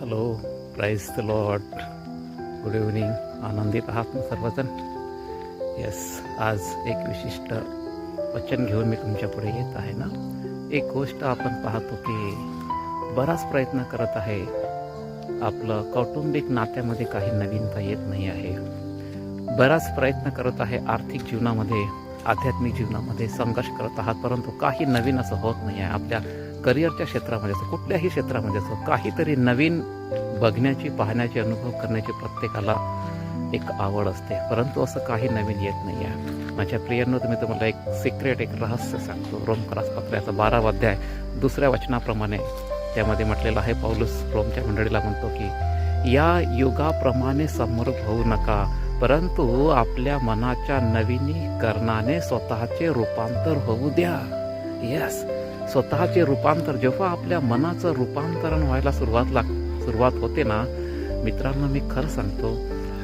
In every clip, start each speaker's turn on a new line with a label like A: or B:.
A: Hello, praise the lord. Good evening. आनंदित आहात ना सर्वजण? येस, आज एक विशिष्ट वचन घेऊन मी तुमच्यापुढे येत आहे ना. एक गोष्ट आपण पाहतो की बराच प्रयत्न करत आहे, आपलं कौटुंबिक नात्यामध्ये काही नवीनता येत नाही आहे. बराच प्रयत्न करत आहे, आर्थिक जीवनामध्ये, आध्यात्मिक जीवनामध्ये संघर्ष करत आहात, परंतु काही नवीन असं होत नाही आहे. आपल्या करिअरच्या क्षेत्रामध्ये असो, कुठल्याही क्षेत्रामध्ये असो, काहीतरी नवीन बघण्याची, पाहण्याची, अनुभव करण्याची प्रत्येकाला एक आवड असते, परंतु असं काही नवीन येत नाही आहे. माझ्या प्रियांनो, मी तुम्हाला एक सिक्रेट, एक रहस्य सांगतो. रोमकरासपत्राचा 12वा अध्याय 2ऱ्या वचनाप्रमाणे त्यामध्ये म्हटलेलं आहे. पौलुस रोमच्या मंडळीला म्हणतो की या युगाप्रमाणे समरूप होऊ नका, परंतु आपल्या मनाच्या नवीनीकरणाने स्वतःचे रूपांतर होऊ द्या. यस, स्वतःचे रूपांतर. जेव्हा आपल्या मनाचं रूपांतरण व्हायला सुरुवात होते ना मित्रांनो, मी खरं सांगतो,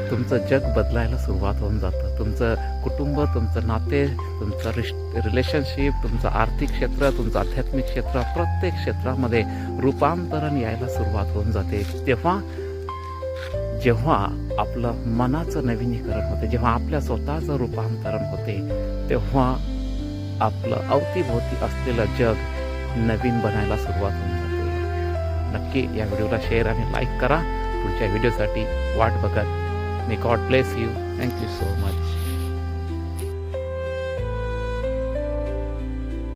A: तुमचं जग बदलायला सुरुवात होऊन जातं. तुमचं कुटुंब, तुमचं नाते, तुमचं रिलेशनशिप, तुमचं आर्थिक क्षेत्र, तुमचं आध्यात्मिक क्षेत्र, प्रत्येक क्षेत्रामध्ये रूपांतरण यायला सुरुवात होऊन जाते. जेव्हा आपलं मनाचं नवीनीकरण होते, जेव्हा आपल्या स्वतःचं रूपांतरण होते, तेव्हा आपलं अवतीभोवती असलेलं जग नवीन बनायला सुरुवात होऊन जाते. नक्की या व्हिडिओला शेअर आणि लाईक करा. पुढच्या व्हिडिओसाठी वाट बघत. May God bless you. Thank you so much.